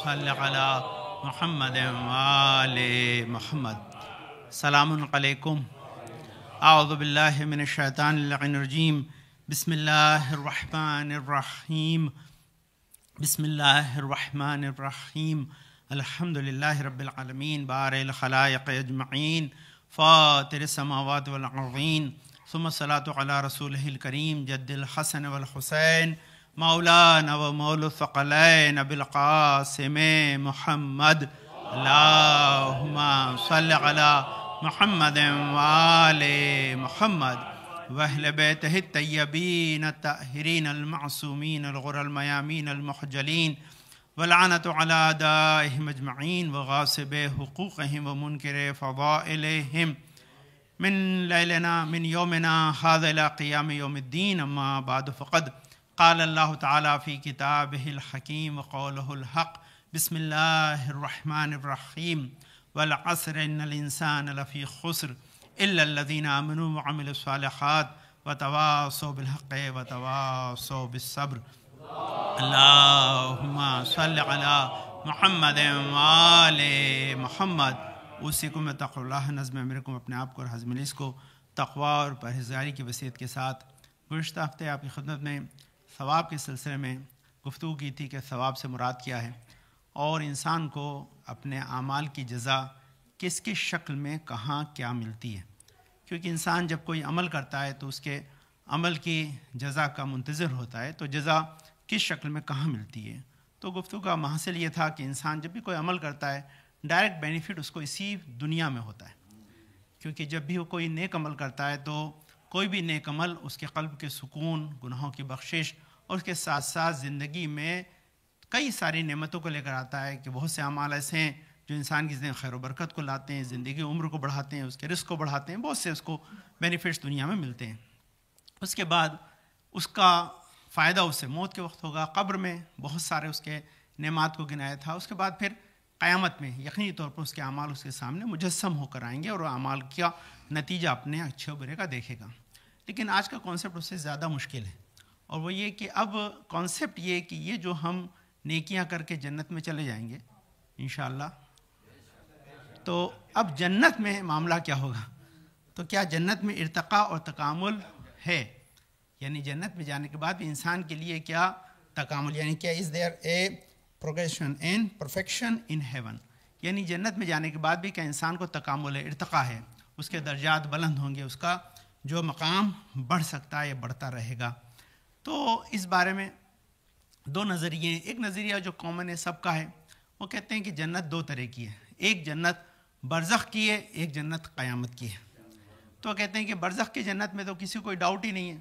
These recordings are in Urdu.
صلی علی محمد وآل محمد. السلام علیکم. اعوذ باللہ من الشیطان اللعین الرجیم. بسم اللہ الرحمن الرحیم. بسم اللہ الرحمن الرحیم. الحمد للہ رب العالمین بارئ الخلائق اجمعین فاطر السماوات والارضین ثم الصلاة علی رسولہ الکریم جد الحسن والحسین مولانا و مولا الثقلین ابی القاسم محمد. اللہم صلی علی محمد وآل محمد واہل بیتہ الطیبین الطاہرین المعصومین الغر المیامین المحجلین واللعنۃ علی اعدائہم اجمعین وغاصب حقوقہم ومنکر فضائلہم من لیلنا من یومنا ھذا الی قیام یوم الدین. اما بعد فقد قال اللہ تعالی فی کتابہ الحکیم وقولہ الحق. بسم اللہ الرحمن الرحیم. والعصر ان الانسان لفی خسر الا الذین آمنوا وعملوا الصالحات وتواصوا بالحق وتواصوا بالصبر. اللہم صل علی محمد وآل محمد. اوصیکم بتقوی اللہ. نظم امرکم اپنے آپ کو اور حضرت مجلس کو تقوی اور پرہیزگاری کی وصیت کے ساتھ. گزشتہ ہفتے آپ کی خدمت میں ثواب کے سلسلے میں گفتگو کی تھی کہ ثواب سے مراد کیا ہے اور انسان کو اپنے اعمال کی جزا کس کس شکل میں کہاں کیا ملتی ہے. کیونکہ انسان جب کوئی عمل کرتا ہے تو اس کے عمل کی جزا کا منتظر ہوتا ہے، تو جزا کس شکل میں کہاں ملتی ہے. تو گفتگو کا محصل یہ تھا کہ انسان جب بھی کوئی عمل کرتا ہے ڈائریکٹ بینیفٹ اس کو اسی دنیا میں ہوتا ہے. کیونکہ جب بھی وہ کوئی نیک عمل کرتا ہے تو کوئی بھی نیک عمل اس کے قلب کے سکون، گناہوں کی بخشش اور اس کے ساتھ ساتھ زندگی میں کئی ساری نعمتوں کو لے کر آتا ہے. کہ بہت سے اعمال ایسے ہیں جو انسان کی زندگی خیر و برکت کو لاتے ہیں، زندگی عمر کو بڑھاتے ہیں، اس کے رزق کو بڑھاتے ہیں، بہت سے اس کو بینیفٹس دنیا میں ملتے ہیں. اس کے بعد اس کا فائدہ اسے موت کے وقت ہوگا. قبر میں بہت سارے اس کے نعمات کو گنایا تھا. اس کے بعد پھر قیامت میں یقینی طور پر اس کے اعمال اس کے سامنے مجسم ہو کر آئیں گے اور اعمال کا نتیجہ اپنے اچھے و برے کا دیکھے گا. لیکن آج کا کانسیپٹ اس سے زیادہ مشکل ہے، اور وہ یہ کہ اب کانسیپٹ یہ کہ یہ جو ہم نیکیاں کر کے جنت میں چلے جائیں گے انشاءاللہ، تو اب جنت میں معاملہ کیا ہوگا. تو کیا جنت میں ارتقاء اور تکامل ہے؟ یعنی جنت میں جانے کے بعد بھی انسان کے لیے کیا تکامل، یعنی کیا is there a progression and perfection in heaven. یعنی جنت میں جانے کے بعد بھی کیا انسان کو تکامل ہے، ارتقاء ہے، اس کے درجات بلند ہوں گے، اس کا جو مقام بڑھ سکتا ہے یا بڑھتا رہے گا. تو اس بارے میں دو نظریے ہیں. ایک نظریہ جو کامن ہے سب کا ہے، وہ کہتے ہیں کہ جنت دو طرح کی ہے. ایک جنت برزخ کی ہے، ایک جنت قیامت کی ہے. تو کہتے ہیں کہ برزخ کی جنت میں تو کسی کو کوئی ڈاؤٹ ہی نہیں ہے،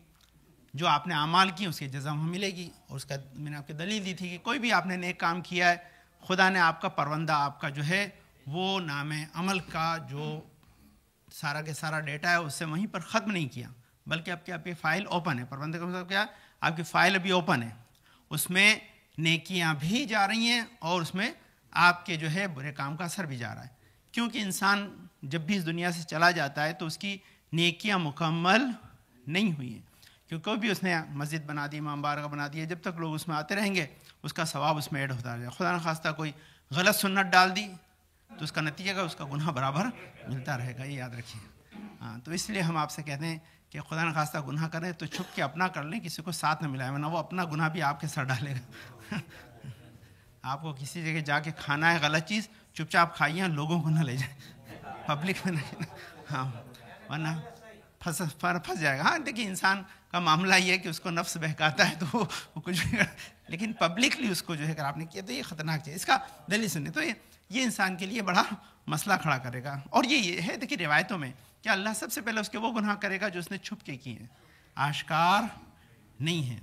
جو آپ نے اعمال کیے اس کی جزا وہاں ملے گی. اور اس کا میں نے آپ کی دلیل دی تھی کہ کوئی بھی آپ نے نیک کام کیا ہے، خدا نے آپ کا پروندہ، آپ کا جو ہے وہ نام عمل کا جو سارا کے سارا ڈیٹا ہے اس سے وہیں پر ختم نہیں کیا، بلکہ آپ کی فائل اوپن ہے. پروندے کا مطلب کیا؟ آپ کی فائل ابھی اوپن ہے، اس میں نیکیاں بھی جا رہی ہیں اور اس میں آپ کے جو ہے برے کام کا اثر بھی جا رہا ہے. کیونکہ انسان جب بھی اس دنیا سے چلا جاتا ہے تو اس کی نیکیاں مکمل نہیں ہوئی ہیں. کیونکہ کوئی بھی اس نے مسجد بنا دی، امام بارگاہ بنا دی ہے، جب تک لوگ اس میں آتے رہیں گے اس کا ثواب اس میں ایڈ ہوتا رہے گا. خدا نخواستہ کوئی غلط سنت ڈال دی تو اس کا نتیجہ کا اس کا گناہ برابر ملتا رہے گا، یہ یاد رکھیے. تو اس لیے ہم آپ سے کہتے ہیں کہ خدا نخواستہ گناہ کریں تو چھپ کے اپنا کر لیں، کسی کو ساتھ نہ ملائیں، ورنہ وہ اپنا گناہ بھی آپ کے سر ڈالے گا. آپ کو کسی جگہ جا کے کھانا ہے غلط چیز، چپ چاپ کھائیے، لوگوں کو نہ لے جائیں، پبلک میں نہ. ہاں، ورنہ پھنس جائے گا. ہاں دیکھیے، انسان کا معاملہ یہ ہے کہ اس کو نفس بہکاتا ہے تو وہ کچھ بھی، لیکن پبلکلی اس کو جو ہے اگر آپ نے کیا تو یہ خطرناک چیز. اس کا دلیل سنیں تو یہ انسان کے لیے بڑا مسئلہ کھڑا کرے گا. اور یہ ہے دیکھیے روایتوں میں کہ اللہ سب سے پہلے اس کے وہ گناہ کرے گا جو اس نے چھپ کے کیے ہیں، آشکار نہیں ہیں.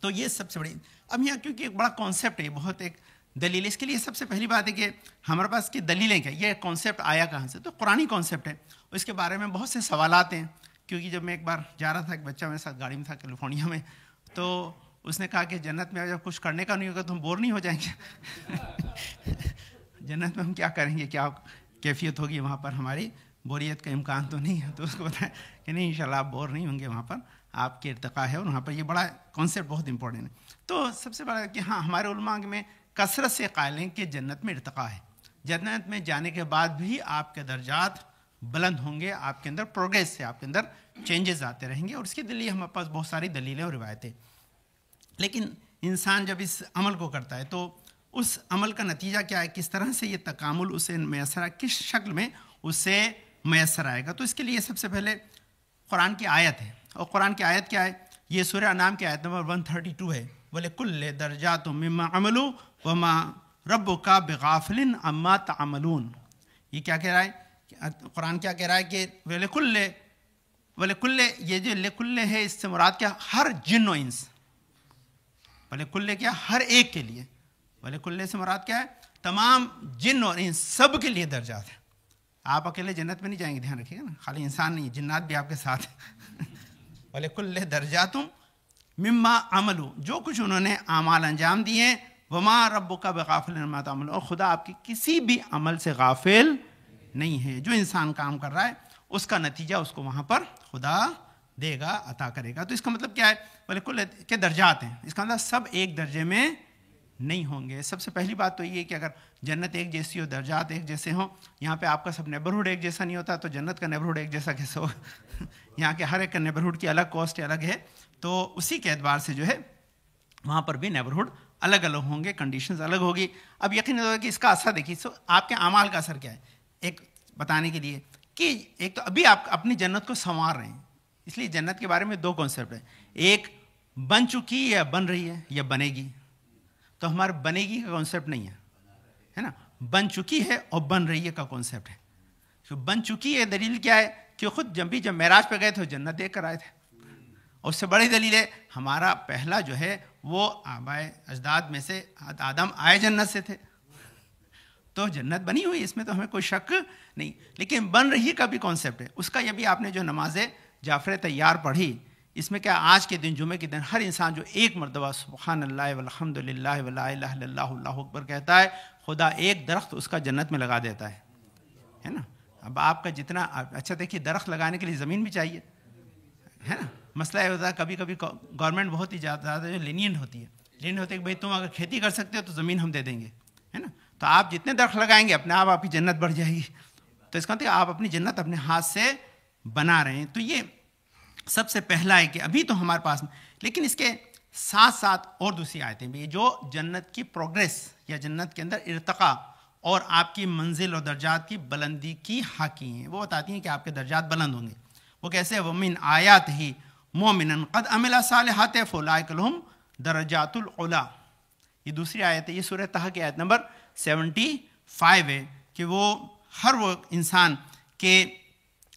تو یہ سب سے بڑی. اب یہاں کیونکہ ایک بڑا کانسیپٹ ہے، بہت ایک دلیل. اس کے لیے سب سے پہلی بات ہے کہ ہمارے پاس کی دلیلیں کیا، یہ کانسیپٹ آیا کہاں سے. تو قرآنی کانسیپٹ ہے، اس کے بارے میں بہت سے سوالات ہیں. کیونکہ جب میں ایک بار جا رہا تھا، ایک بچہ میرے ساتھ گاڑی میں تھا کیلیفورنیا میں، تو اس نے کہا کہ جنت میں جب کچھ کرنے کا نہیں ہوگا تو ہم بور نہیں ہو جائیں گے. جنت میں ہم کیا کریں گے، کیا کیفیت ہوگی وہاں پر، ہماری بوریت کا امکان تو نہیں ہے. تو اس کو بتایا کہ نہیں انشاءاللہ آپ بور نہیں ہوں گے، وہاں پر آپ کے ارتقاء ہے اور وہاں پر یہ بڑا کانسیپٹ بہت امپورٹنٹ ہے. تو سب سے بڑا کہ ہاں ہمارے علماء میں کثرت سے قائل ہیں کہ جنت میں ارتقاء ہے، جنت میں جانے کے بعد بھی آپ کے درجات بلند ہوں گے، آپ کے اندر پروگریس سے آپ کے اندر چینجز آتے رہیں گے، اور اس کے لیے ہمارے پاس بہت ساری دلیلیں اور روایتیں. لیکن انسان جب اس عمل کو کرتا ہے تو اس عمل کا نتیجہ کیا ہے، کس طرح سے یہ تکامل اسے میسر آئے، کس شکل میں اسے میسر آئے گا. تو اس کے لیے سب سے پہلے قرآن کی آیت ہے، اور قرآن کی آیت کیا ہے، یہ سورہ انعام کی آیت نمبر 132 ہے. وَلِكُلِّ دَرَجَاتٌ مِّمَّا عَمِلُوا وَمَا رَبُّكَ بِغَافِلٍ عَمَّا تَعْمَلُونَ. یہ کیا کہہ رہا ہے، قرآن کیا کہہ رہا ہے کہ وَلِكُلِّ یہ جو لِكُلِّ ہے اس سے مراد کیا، ہر جن و انس. وَلِكُلِّ کیا، ہر ایک کے لیے. وَلِكُلِّ سے مراد کیا ہے، تمام جن اور انس سب کے لیے درجات ہیں. آپ اکیلے جنت میں نہیں جائیں گے، دھیان رکھیے گا نا، خالی انسان نہیں، جنات بھی آپ کے ساتھ ہیں. وَلِكُلِّ دَرَجَاتٌ مِّمَّا عَمَلُوا، جو کچھ انہوں نے اعمال انجام دیے. وَمَا رَبُّكَ بِغَافِلٍ عَمَّا تَعْمَلُونَ، اور خدا آپ کی کسی بھی عمل سے غافل نہیں ہے. جو انسان کام کر رہا ہے اس کا نتیجہ اس کو وہاں پر خدا دے گا، عطا کرے گا. تو اس کا مطلب کیا ہے، وَلِكُلِّ کے درجات ہیں، اس کا مطلب سب ایک درجے میں نہیں ہوں گے. سب سے پہلی بات تو یہ ہے کہ اگر جنت ایک جیسی ہو، درجات ایک جیسے ہوں، یہاں پہ آپ کا سب نیبرہڈ ایک جیسا نہیں ہوتا، تو جنت کا نیبرہڈ ایک جیسا کیسے ہو. یہاں کے ہر ایک کا نیبرہڈ کی الگ کاسٹ الگ ہے، تو اسی کے اعتبار سے جو ہے وہاں پر بھی نیبرہڈ الگ الگ ہوں گے، کنڈیشنز الگ ہوگی. اب یقین ہوگا کہ اس کا اثر دیکھیے، آپ کے اعمال کا اثر کیا ہے. ایک بتانے کے لیے کہ ایک تو ابھی آپ اپنی جنت کو سنوار رہے ہیں، اس لیے جنت کے بارے میں دو کانسیپٹ ہیں، ایک بن چکی یا بن رہی ہے یا بنے گی. تو ہمارا بنے گی کا کانسیپٹ نہیں ہے نا، بن چکی ہے اور بن رہی ہے کا کانسیپٹ ہے. تو بن چکی ہے دلیل کیا ہے کہ خود جب معراج پہ گئے تھے جنت دیکھ کر آئے تھے، اور اس سے بڑی دلیل ہے ہمارا پہلا جو ہے وہ آبائے اجداد میں سے آدم آئے جنت سے تھے، تو جنت بنی ہوئی، اس میں تو ہمیں کوئی شک نہیں. لیکن بن رہی کا بھی کانسیپٹ ہے، اس کا یہ بھی آپ نے جو نماز جعفر طیار پڑھی، اس میں کیا آج کے دن جمعے کے دن ہر انسان جو ایک مرتبہ سبحان اللہ والحمد للہ ولا الہ الا اللہ اللہ اکبر کہتا ہے، خدا ایک درخت اس کا جنت میں لگا دیتا ہے نا. اب آپ کا جتنا اچھا دیکھیے، درخت لگانے کے لیے زمین بھی چاہیے ہے نا. مسئلہ یہ ہوتا ہے کبھی کبھی گورنمنٹ بہت ہی زیادہ جو لینینٹ ہوتی ہے کہ بھائی تم اگر کھیتی کر سکتے ہو تو زمین ہم دے دیں گے، ہے نا. تو آپ جتنے درخت لگائیں گے اپنے آپ کی جنت بڑھ جائے گی. تو اس کا مطلب آپ اپنی جنت اپنے ہاتھ سے بنا رہے ہیں. تو یہ سب سے پہلا ہے کہ ابھی تو ہمارے پاس، لیکن اس کے ساتھ ساتھ اور دوسری آیتیں بھی جو جنت کی پروگریس یا جنت کے اندر ارتقاء اور آپ کی منزل اور درجات کی بلندی کی حاکی ہیں. وہ بتاتی ہیں کہ آپ کے درجات بلند ہوں گے. وہ کیسے، وَمِنْ آیَاتِهِ مُؤْمِنًا قَدْ عَمِلَ الصَّالِحَاتِ فَأُولَٰئِکَ لَهُمْ دَرَجَاتُ الْعُلَىٰ. یہ دوسری آیت ہے، یہ سورہ طہ کی آیت نمبر 75 ہے کہ وہ ہر وہ انسان کے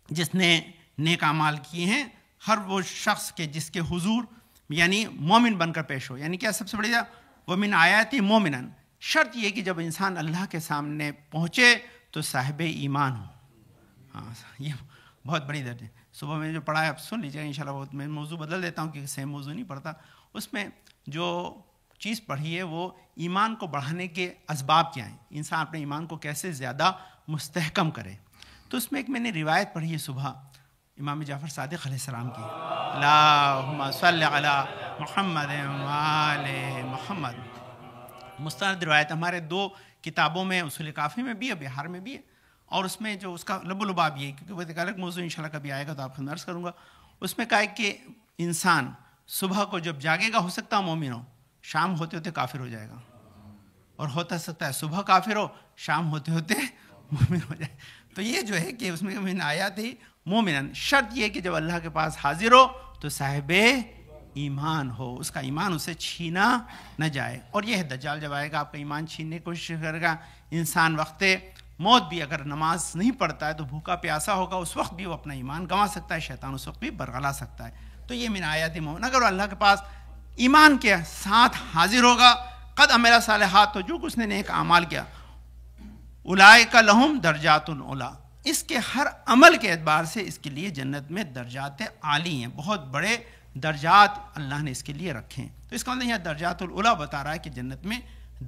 جس نے نیک اعمال کیے ہیں، ہر وہ شخص کے جس کے حضور یعنی مومن بن کر پیش ہو. یعنی کیا سب سے بڑی وَمِنْ آیَاتِهِ مُؤْمِنًا، شرط یہ کہ جب انسان اللہ کے سامنے پہنچے تو صاحب ایمان ہو. ہاں یہ بہت بڑی درجہ ہے. صبح میں جو پڑھا ہے آپ سن لیجیے گا انشاءاللہ. میں موضوع بدل دیتا ہوں کہ سیم موضوع نہیں پڑھتا. اس میں جو چیز پڑھی ہے وہ ایمان کو بڑھانے کے اسباب کیا ہیں، انسان اپنے ایمان کو کیسے زیادہ مستحکم کرے. تو اس میں ایک میں نے روایت پڑھی ہے صبح امام جعفر صادق علیہ السلام کی، اللہم صلی علی محمد وآل محمد. مستند روایت ہمارے دو کتابوں میں، اصول کافی میں بھی ہے، بہار میں بھی ہے، اور اس میں جو اس کا لب و لباب یہ ہے، کیونکہ وہ ایک الگ موضوع انشاءاللہ کبھی آئے گا تو آپ کو عرض کروں گا. اس میں کہا ہے کہ انسان صبح کو جب جاگے گا ہو سکتا ہے مومن ہو، شام ہوتے ہوتے کافر ہو جائے گا، اور ہوتا سکتا ہے صبح کافر ہو، شام ہوتے ہوتے مومن ہو جائے. تو یہ جو ہے کہ اس میں من آیات ہی مومنن، شرط یہ کہ جب اللہ کے پاس حاضر ہو تو صاحب ایمان ہو، اس کا ایمان اسے چھینا نہ جائے. اور یہ ہے دجال جب آئے گا آپ کا ایمان چھیننے کی کوشش کرے گا. انسان وقت موت بھی اگر نماز نہیں پڑھتا ہے تو بھوکا پیاسا ہوگا، اس وقت بھی وہ اپنا ایمان گنوا سکتا ہے، شیطان اس وقت بھی برگلا سکتا ہے. تو یہ من آیات مومن، اگر اللہ کے پاس ایمان کے ساتھ حاضر ہوگا، قد عمل صالحات، تو جو کچھ نے نیک اعمال کیا، اولئک لہم درجات العلیٰ، اس کے ہر عمل کے اعتبار سے اس کے لیے جنت میں درجات عالی ہیں، بہت بڑے درجات اللہ نے اس کے لیے رکھے ہیں. تو اس کا مطلب یہاں درجات العلیٰ بتا رہا ہے کہ جنت میں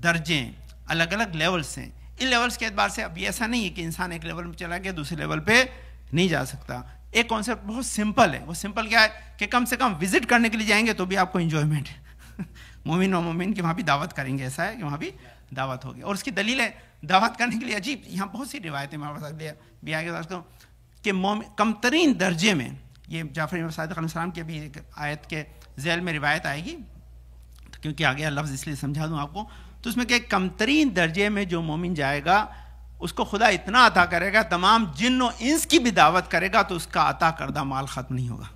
درجے ہیں، الگ الگ لیولز ہیں. ان لیولز کے اعتبار سے اب یہ ایسا نہیں ہے کہ انسان ایک لیول میں چلا گیا دوسرے لیول پہ نہیں جا سکتا. ایک کانسیپٹ بہت سمپل ہے، وہ سمپل کیا ہے کہ کم سے کم وزٹ کرنے کے لیے جائیں گے تو بھی آپ کو انجوائمنٹ ہے. مومن و مومن کی وہاں بھی دعوت کریں گے، ایسا ہے کہ وہاں بھی دعوت ہوگی. اور اس کی دلیل ہے دعوت کرنے کے لیے عجیب، یہاں بہت سی روایتیں بھی آگے کہ کم ترین درجے میں، یہ جعفر صادق علیہ السلام کی بھی ایک آیت کے ذیل میں روایت آئے گی، کیونکہ آگے لفظ اس لیے سمجھا دوں آپ کو، تو اس میں کہ کم ترین درجے میں جو مومن جائے گا اس کو خدا اتنا عطا کرے گا، تمام جن و انس کی بھی دعوت کرے گا تو اس کا عطا کردہ مال ختم نہیں ہوگا.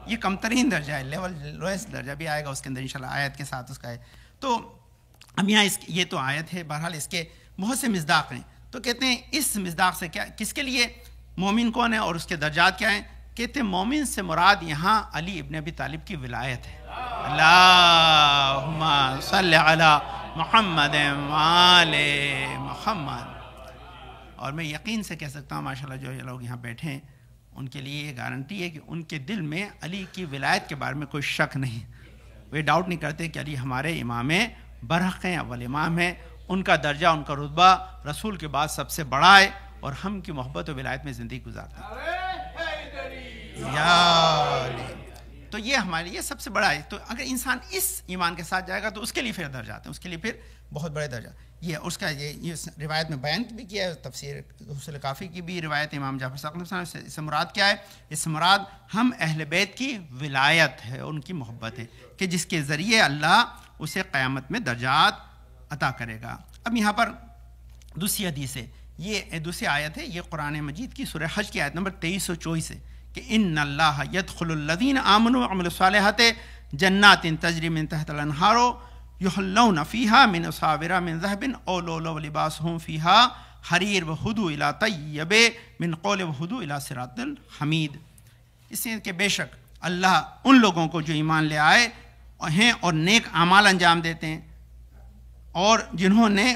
یہ کم ترین درجہ ہے، لیول لوئسٹ درجہ بھی آئے گا اس کے اندر انشاءاللہ آیت کے ساتھ اس کا ہے. تو اب یہاں یہ تو آیت ہے، بہرحال اس کے بہت سے مصداق ہیں. تو کہتے ہیں اس مصداق سے کیا، کس کے لیے مومن کون ہے اور اس کے درجات کیا ہیں؟ کہتے ہیں مومن سے مراد یہاں علی ابن ابی طالب کی ولایت ہے. اللہم صلی علی محمد وآل محمد. اور میں یقین سے کہہ سکتا ہوں ماشاءاللہ جو لوگ یہاں بیٹھے ہیں ان کے لیے یہ گارنٹی ہے کہ ان کے دل میں علی کی ولایت کے بارے میں کوئی شک نہیں، وہ ڈاؤٹ نہیں کرتے کہ علی ہمارے امام برحق ہیں، اول امام ہیں، ان کا درجہ ان کا رتبہ رسول کے بعد سب سے بڑا ہے، اور ہم کی محبت و ولایت میں زندگی گزارتے ہیں. تو یہ ہمارے لیے سب سے بڑا ہے. تو اگر انسان اس ایمان کے ساتھ جائے گا تو اس کے لیے پھر درجات ہیں، اس کے لیے پھر بہت بڑے درجہ. یہ اس کا یہ روایت میں بیان بھی کیا ہے، تفسیر حصول کافی کی بھی روایت امام جعفر صادق علیہ السلام سے. اس سے مراد کیا ہے؟ اس سے مراد ہم اہل بیت کی ولایت ہے، ان کی محبت ہے کہ جس کے ذریعے اللہ اسے قیامت میں درجات عطا کرے گا. اب یہاں پر دوسری حدیث ہے، یہ دوسری آیت ہے، یہ قرآن مجید کی سورہ حج کی آیت نمبر 2324 ہے کہ ان اللہ یدخل الذین آمنوا وعملوا الصالحات جنات تجری من تحت الانہار یحلون فیہا من اساور من ذہب او لؤلؤ لباسہم فیہا حریر وہدوا الی طیب من قول وہدوا الی صراط الحمید. اس لیے کہ بے شک اللہ ان لوگوں کو جو ایمان لے آئے ہیں اور نیک اعمال انجام دیتے ہیں اور جنہوں نے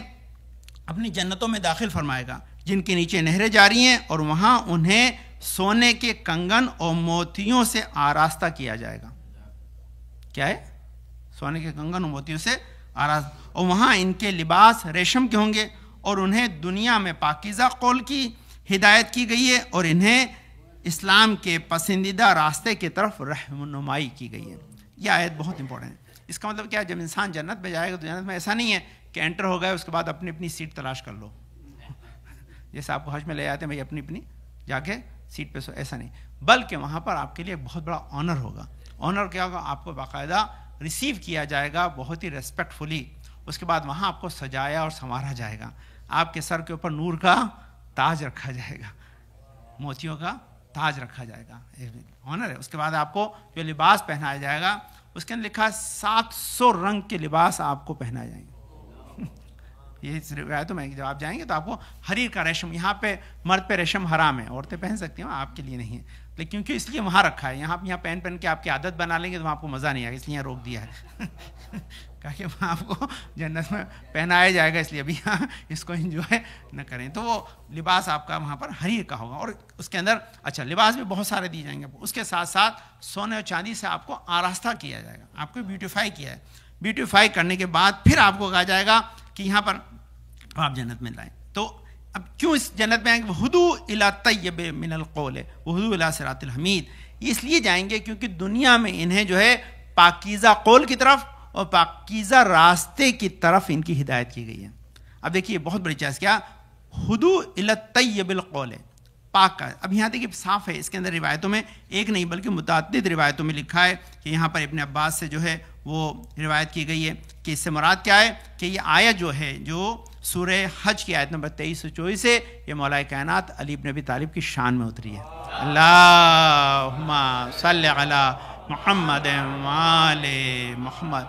اپنی جنتوں میں داخل فرمائے گا جن کے نیچے نہریں جاری ہیں، اور وہاں انہیں سونے کے کنگن اور موتیوں سے آراستہ کیا جائے گا. کیا ہے؟ سونے کے کنگن اور موتیوں سے آراستہ، اور وہاں ان کے لباس ریشم کے ہوں گے، اور انہیں دنیا میں پاکیزہ قول کی ہدایت کی گئی ہے اور انہیں اسلام کے پسندیدہ راستے کی طرف رہنمائی کی گئی ہے. یہ آیت بہت امپورٹنٹ ہے. اس کا مطلب کیا ہے؟ جب انسان جنت میں جائے گا تو جنت میں ایسا نہیں ہے کہ انٹر ہو گئے اس کے بعد اپنی اپنی سیٹ تلاش کر لو، جیسے آپ کو حج میں لے آتے ہیں بھائی اپنی اپنی جا کے سیٹ پہ سو، ایسا نہیں. بلکہ وہاں پر آپ کے لیے بہت بڑا آنر ہوگا. آنر کیا ہوگا؟ آپ کو باقاعدہ ریسیو کیا جائے گا بہت ہی ریسپیکٹفلی. اس کے بعد وہاں آپ کو سجایا اور سنوارا جائے گا، آپ کے سر کے اوپر نور کا تاج رکھا جائے گا، موتیوں کا تاج رکھا جائے گا، آنر ہے. اس کے بعد آپ کو جو لباس پہنایا جائے گا اس کے اندر لکھا 700 رنگ کے لباس آپ کو پہنائے جائیں گے. یہ روایتوں میں جب آپ جائیں گے تو آپ کو حریر کا ریشم، یہاں پہ مرد پہ ریشم حرام ہے، عورتیں پہن سکتی ہیں، آپ کے لیے نہیں ہے، لیکن کیونکہ اس لیے وہاں رکھا ہے. یہاں پہن کے آپ کی عادت بنا لیں گے تو وہاں آپ کو مزہ نہیں آئے گا، اس لیے روک دیا ہے کہا کہ وہاں آپ کو جنت میں پہنایا جائے گا، اس لیے ابھی یہاں اس کو انجوائے نہ کریں. تو وہ لباس آپ کا وہاں پر حریر کا ہوگا، اور اس کے اندر اچھا لباس بھی بہت سارے دیے جائیں گے. اس کے ساتھ ساتھ سونے اور چاندی سے آپ کو آراستہ کیا جائے گا، آپ کو بیوٹیفائی کیا ہے. بیوٹیفائی کرنے کے بعد پھر آپ کو کہا جائے گا کہ یہاں پر آپ جنت میں لائیں. تو اب کیوں اس جنت میں آئیں گے؟ وہدوا الی طیب من القول وہدوا الی صراط الحمید. اس لیے جائیں گے کیونکہ دنیا میں انہیں جو ہے پاکیزہ قول کی طرف اور پاکیزہ راستے کی طرف ان کی ہدایت کی گئی ہے. اب دیکھیے بہت بڑی چیز کیا، وہدوا الی طیب القول، پاک کا. اب یہاں دیکھیے صاف ہے، اس کے اندر روایتوں میں ایک نہیں بلکہ متعدد روایتوں میں لکھا ہے کہ یہاں پر ابن عباس سے جو ہے وہ روایت کی گئی ہے کہ اس سے مراد کیا ہے کہ یہ آیت جو ہے جو سورہ حج کی آیت نمبر 2324 سے یہ مولا کائنات علی بن ابی طالب کی شان میں اتری ہے. اللہم صلی علی محمد وآل محمد.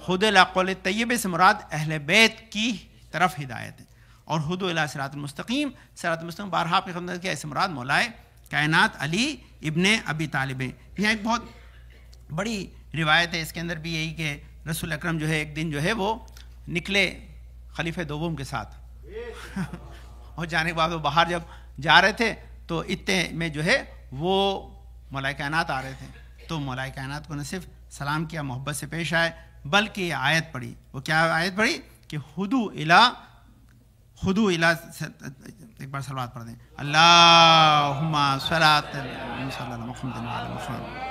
خود القول طیب سے مراد اہل بیت کی طرف ہدایت ہے، اور ہدو الی صراط المستقیم، صراط المستقیم بارہا آپ کی خدمت کیا، اس سے مراد مولا کائنات علی ابن ابی طالب ہے. یہاں ایک بہت بڑی روایت ہے، اس کے اندر بھی یہی کہ رسول اکرم جو ہے ایک دن جو ہے وہ نکلے خلیفہ دوم کے ساتھ اور جانے کے بعد وہ باہر جب جا رہے تھے تو اتنے میں جو ہے وہ مولا کائنات آ رہے تھے. تو مولا کائنات کو نہ صرف سلام کیا، محبت سے پیش آئے، بلکہ یہ آیت پڑھی. وہ کیا آیت پڑھی کہ ہدو الی، ایک بار صلوات پڑھ دیں، اللہم صلی علی محمد وعلی محمد.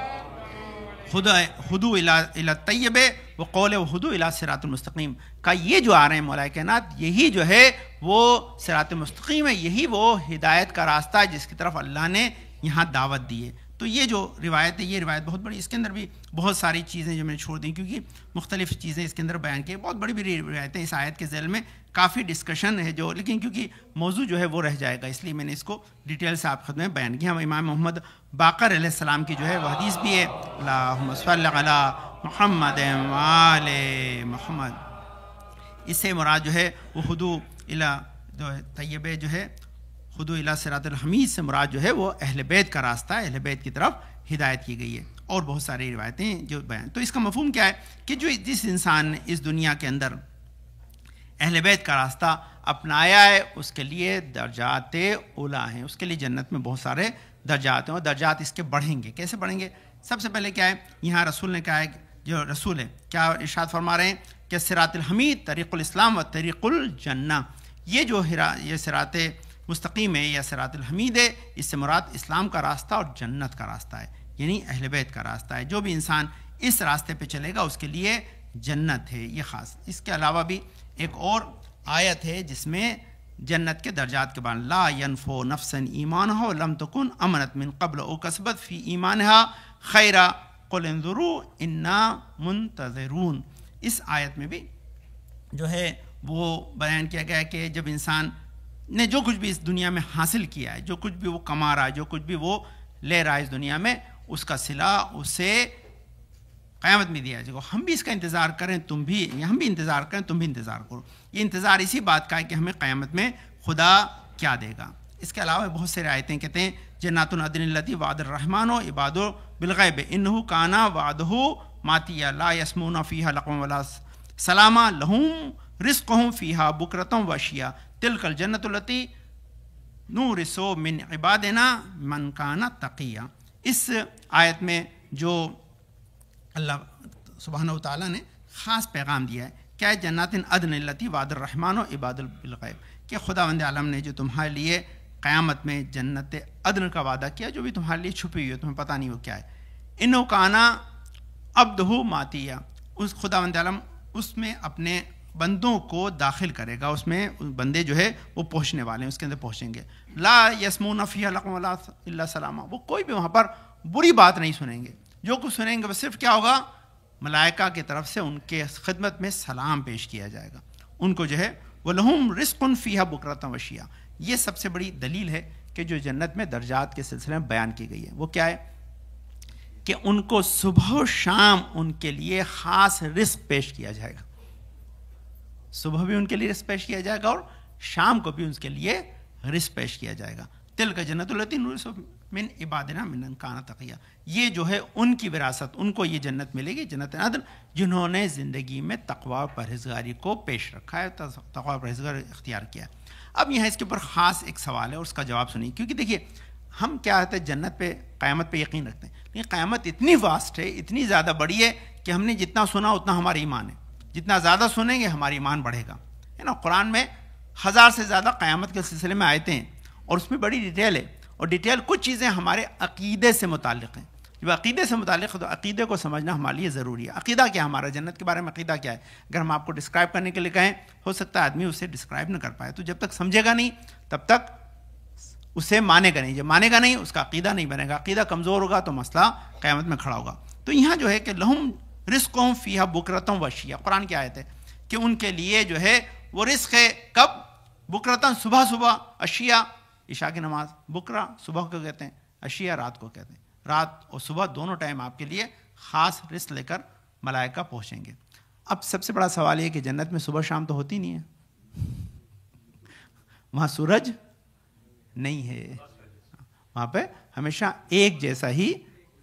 ہدو الی الطیب و قول ہدو الی صراط المستقیم کا یہ جو آ رہے ہیں مولا کائنات، یہی جو ہے وہ صراط مستقیم ہے، یہی وہ ہدایت کا راستہ ہے جس کی طرف اللہ نے یہاں دعوت دی ہے۔ تو یہ جو روایت ہے، یہ روایت بہت بڑی، اس کے اندر بھی بہت ساری چیزیں جو میں نے چھوڑ دیں کیونکہ مختلف چیزیں اس کے اندر بیان کی، بہت بڑی بڑی روایتیں اس آیت کے ذیل میں کافی ڈسکشن ہے جو، لیکن کیونکہ موضوع جو ہے وہ رہ جائے گا اس لیے میں نے اس کو ڈیٹیل سے آپ خدمت میں بیان کیا۔ ہم امام محمد باقر علیہ السلام کی جو ہے وہ حدیث بھی ہے، اللہم صلی علی محمد و آل محمد، اس سے مراد جو ہے وہ ہدو الی جو ہے طیبہ جو ہے ہدو الی صراط الحمید سے مراد جو ہے وہ اہل بیت کا راستہ ہے، اہل بیت کی طرف ہدایت کی گئی ہے، اور بہت ساری روایتیں جو بیان۔ تو اس کا مفہوم کیا ہے کہ جس انسان نے اس دنیا کے اندر اہل بیت کا راستہ اپنایا ہے اس کے لیے درجات اولیٰ ہیں، اس کے لیے جنت میں بہت سارے درجات ہیں، اور درجات اس کے بڑھیں گے۔ کیسے بڑھیں گے؟ سب سے پہلے کیا ہے، یہاں رسول نے کہا ہے، جو رسول ہے کیا ارشاد فرما رہے ہیں کہ صراط الحمید طریق الاسلام و طریق الجنہ، یہ صراط مستقیم ہے یا صراط الحمید ہے، اس سے مراد اسلام کا راستہ اور جنت کا راستہ ہے، یعنی اہل بیت کا راستہ ہے۔ جو بھی انسان اس راستے پہ چلے گا اس کے لیے جنت ہے، یہ خاص۔ اس کے علاوہ بھی ایک اور آیت ہے جس میں جنت کے درجات کے بارے میں، لا ینفو نفسا ایمانہا لم تکن امنت من قبل او کسبت فی ایمانہا خیرا قل انظروا انا منتظرون۔ اس آیت میں بھی جو ہے وہ بیان کیا گیا ہے کہ جب انسان نے جو کچھ بھی اس دنیا میں حاصل کیا ہے، جو کچھ بھی وہ کما رہا ہے، جو کچھ بھی وہ لے رہا ہے اس دنیا میں، اس کا صلہ اسے قیامت میں دیا جائے گا۔ ہم بھی اس کا انتظار کریں، ہم بھی انتظار کریں، تم بھی انتظار کرو۔ یہ انتظار اسی بات کا ہے کہ ہمیں قیامت میں خدا کیا دے گا۔ اس کے علاوہ بہت سے آیتیں کہتے ہیں جنات العدن التی وعد الرحمن و عباد بالغیب انہ کانا وعدہ ماتیا لا یسمون فیہا لغوا ولا سلاما لہم رزقہم فیہا بکرۃ وعشیا تلک الجنۃ التی نورث من عبادنا من کان تقیا۔ اس آیت میں جو اللہ سبحانہ وتعالیٰ نے خاص پیغام دیا ہے، کیا ہے؟ جنات عدن التی وعد الرحمن و عباد بالغیب، کہ خداوند عالم نے جو تمہارے لیے قیامت میں جنت عدن کا وعدہ کیا، جو بھی تمہارے لیے چھپی ہوئی ہے، تمہیں پتہ نہیں وہ کیا ہے۔ انہ کانا عبدہ ماتیہ، اس خداوند عالم اس میں اپنے بندوں کو داخل کرے گا، اس میں بندے جو ہے وہ پہنچنے والے ہیں، اس کے اندر پہنچیں گے۔ لا یسمون فیہا لغوا ولا الا سلاما، وہ کوئی بھی وہاں پر بری بات نہیں سنیں گے، جو کچھ سنیں گے وہ صرف کیا ہوگا، ملائکہ کی طرف سے ان کے خدمت میں سلام پیش کیا جائے گا ان کو جو ہے۔ وَلَهُمْ رِزْقٌ فِيهَا بُكْرَةً وَعَشِيًّا، یہ سب سے بڑی دلیل ہے کہ جو جنت میں درجات کے سلسلے میں بیان کی گئی ہے وہ کیا ہے کہ ان کو صبح و شام ان کے لیے خاص رزق پیش کیا جائے گا، صبح بھی ان کے لیے رزق پیش کیا جائے گا اور شام کو بھی ان کے لیے رزق پیش کیا جائے گا۔ تلک جنت التی نورث من عبادنا من کان تقیا، یہ جو ہے ان کی وراثت، ان کو یہ جنت ملے گی، جنت عدن، جنہوں نے زندگی میں تقوی پرہیزگاری کو پیش رکھا ہے، تقوی پرہیزگاری اختیار کیا ہے۔ اب یہاں اس کے اوپر خاص ایک سوال ہے اور اس کا جواب سنیے، کیونکہ دیکھیے ہم کیا ہوتے ہیں جنت پہ، قیامت پہ یقین رکھتے ہیں، لیکن قیامت اتنی واسٹ ہے، اتنی زیادہ بڑی ہے کہ ہم نے جتنا سنا اتنا ہمارا ایمان ہے، جتنا زیادہ سنیں گے ہمارا ایمان بڑھے گا، ہے نا۔ قرآن میں 1000 سے زیادہ قیامت کے سلسلے میں آیتیں ہیں اور اس میں بڑی ڈیٹیل ہے، اور ڈیٹیل کچھ چیزیں ہمارے عقیدے سے متعلق ہیں۔ جب عقیدے سے متعلق ہے تو عقیدے کو سمجھنا ہمارے لیے ضروری ہے۔ عقیدہ کیا ہمارا جنت کے بارے میں عقیدہ کیا ہے؟ اگر ہم آپ کو ڈسکرائب کرنے کے لیے کہیں، ہو سکتا ہے آدمی اسے ڈسکرائب نہ کر پائے، تو جب تک سمجھے گا نہیں تب تک اسے مانے گا نہیں، جب مانے گا نہیں اس کا عقیدہ نہیں بنے گا، عقیدہ کمزور ہوگا تو مسئلہ قیامت میں کھڑا ہوگا۔ تو یہاں جو ہے کہ لہم رزقہم فیہا بکرۃ وعشیہ، قرآن کی آیت ہے کہ ان کے لیے جو ہے وہ رزق ہے، کب؟ بکرۃ، صبح صبح، عشیہ عشاء کی نماز، بکرا صبح کو کہتے ہیں، عشیہ رات کو کہتے ہیں، رات اور صبح دونوں ٹائم آپ کے لیے خاص رزق لے کر ملائکہ پہنچیں گے۔ اب سب سے بڑا سوال یہ کہ جنت میں صبح شام تو ہوتی نہیں ہے، وہاں سورج نہیں ہے، وہاں پہ ہمیشہ ایک جیسا ہی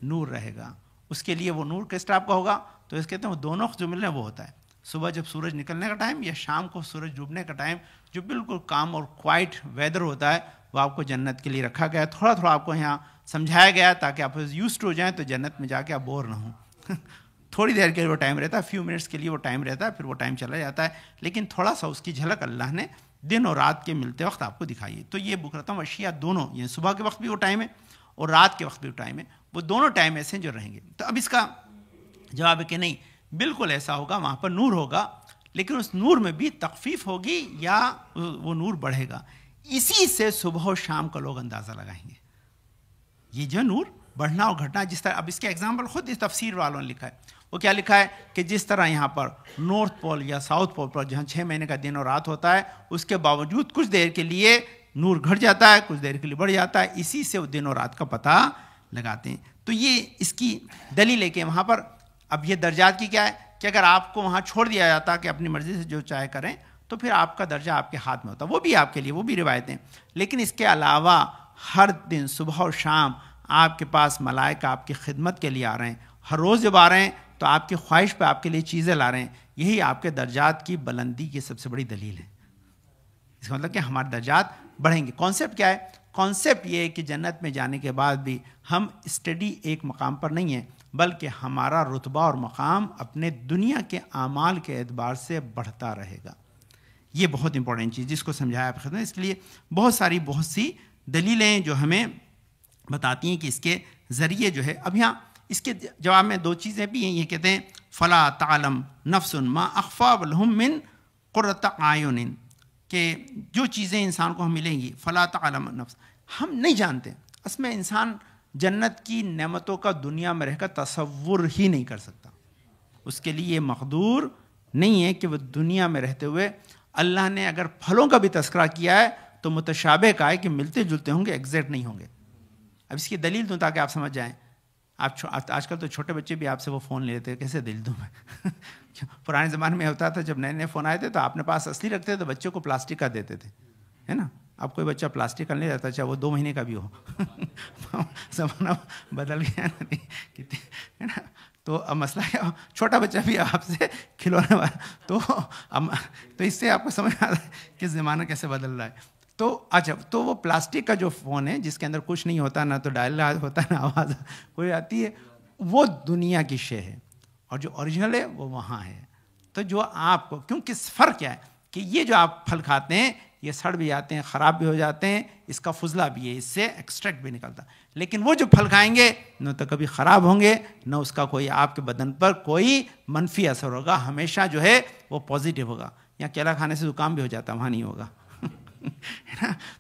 نور رہے گا۔ اس کے لیے وہ نور کس ٹائپ کا ہوگا؟ تو اس کہتے ہیں وہ دونوں جو ملنے وہ ہوتا ہے، صبح جب سورج نکلنے کا ٹائم یا شام کو سورج ڈوبنے کا ٹائم، جو بالکل کام اور کوائٹ ویدر ہوتا ہے وہ آپ کو جنت کے لیے رکھا گیا ہے۔ تھوڑا تھوڑا آپ کو یہاں سمجھایا گیا ہے تاکہ آپ یوزڈ ہو جائیں، تو جنت میں جا کے آپ بور نہ ہوں۔ تھوڑی دیر کے لیے وہ ٹائم رہتا ہے، فیو منٹس کے لیے وہ ٹائم رہتا ہے، پھر وہ ٹائم چلا جاتا ہے، لیکن تھوڑا سا اس کی جھلک اللہ نے دن اور رات کے ملتے وقت آپ کو دکھائی ہے۔ تو یہ بکرۃ وعشیہ دونوں، یعنی صبح کے وقت بھی وہ ٹائم ہے اور رات کے وقت بھی وہ ٹائم ہے، وہ دونوں ٹائم ایسے جو رہیں گے۔ تو اب اس کا جواب ہے کہ نہیں، بالکل ایسا ہوگا، وہاں پر نور ہوگا، لیکن اس نور میں بھی تخفیف ہوگی یا وہ نور بڑھے گا. اسی سے صبح و شام کا لوگ اندازہ لگائیں گے. یہ جو نور بڑھنا اور گھٹنا، جس طرح اب اس کے ایگزامپل خود اس تفسیر والوں نے لکھا ہے. وہ کیا لکھا ہے کہ جس طرح یہاں پر نارتھ پول یا ساؤتھ پول پر جہاں 6 مہینے کا دن اور رات ہوتا ہے، اس کے باوجود کچھ دیر کے لیے نور گھٹ جاتا ہے، کچھ دیر کے لیے بڑھ جاتا ہے، اسی سے وہ دن اور رات کا پتہ لگاتے ہیں. تو یہ اس کی دلیل ہے کہ وہاں پر اب یہ درجات کی کیا ہے کہ اگر آپ کو وہاں چھوڑ دیا جاتا کہ اپنی مرضی سے جو چاہے کریں تو پھر آپ کا درجہ آپ کے ہاتھ میں ہوتا، وہ بھی آپ کے لیے، وہ بھی روایتیں. لیکن اس کے علاوہ ہر دن صبح اور شام آپ کے پاس ملائکہ آپ کی خدمت کے لیے آ رہے ہیں. ہر روز جب آ رہے ہیں تو آپ کی خواہش پہ آپ کے لیے چیزیں لا رہے ہیں. یہی آپ کے درجات کی بلندی کی سب سے بڑی دلیل ہے. اس کا مطلب کہ ہمارے درجات بڑھیں گے. کانسیپٹ کیا ہے؟ کانسیپٹ یہ ہے کہ جنت میں جانے کے بعد بھی ہم اسٹڈی ایک مقام پر نہیں ہیں، بلکہ ہمارا رتبہ اور مقام اپنے دنیا کے اعمال کے اعتبار سے بڑھتا رہے گا. یہ بہت امپورٹنٹ چیز جس کو سمجھایا آپ خدمت. اس لیے بہت سی دلیلیں جو ہمیں بتاتی ہیں کہ اس کے ذریعے جو ہے. اب یہاں اس کے جواب میں 2 چیزیں بھی ہیں. یہ کہتے ہیں فلا تعلم نفس ما اخفا لهم من قرۃ اعین، کہ جو چیزیں انسان کو ہم ملیں گی، فلا تعلم نفس، ہم نہیں جانتے. اس میں انسان جنت کی نعمتوں کا دنیا میں رہ کر تصور ہی نہیں کر سکتا. اس کے لیے یہ مقدور نہیں ہے کہ وہ دنیا میں رہتے ہوئے، اللہ نے اگر پھلوں کا بھی تذکرہ کیا ہے تو متشابہ کا ہے کہ ملتے جلتے ہوں گے، ایگزیکٹ نہیں ہوں گے. اب اس کی دلیل دوں تاکہ آپ سمجھ جائیں. آج کل تو چھوٹے بچے بھی آپ سے وہ فون لیتے ہیں، کیسے دلیل دوں میں؟ پرانے زمانے میں ہوتا تھا جب نئے نئے فون آئے تھے تو آپ نے پاس اصلی رکھتے تھے تو بچوں کو پلاسٹک کا دیتے تھے، ہے نا. اب کوئی بچہ پلاسٹک کا نہیں رہتا، چاہے وہ 2 مہینے کا بھی ہو. زمانہ بدل گیا ہے نا. تو اب مسئلہ ہے چھوٹا بچہ بھی آپ سے کھلونے والا. تو اس سے آپ کو سمجھ آتا ہے کہ زمانہ کیسے بدل رہا ہے. تو اچھا، تو وہ پلاسٹک کا جو فون ہے جس کے اندر کچھ نہیں ہوتا، نہ تو ڈائل ہوتا ہے نہ آواز کوئی آتی ہے، وہ دنیا کی شے ہے، اور جو اوریجنل ہے وہ وہاں ہے. تو جو آپ کو، کیونکہ فرق کیا ہے کہ یہ جو آپ پھل کھاتے ہیں یہ سڑ بھی جاتے ہیں، خراب بھی ہو جاتے ہیں، اس کا فضلہ بھی ہے، اس سے ایکسٹریکٹ بھی نکلتا. لیکن وہ جو پھل کھائیں گے نہ تو کبھی خراب ہوں گے، نہ اس کا کوئی آپ کے بدن پر کوئی منفی اثر ہوگا، ہمیشہ جو ہے وہ پازیٹیو ہوگا. یہاں کیلا کھانے سے زکام بھی ہو جاتا ہے، وہاں نہیں ہوگا.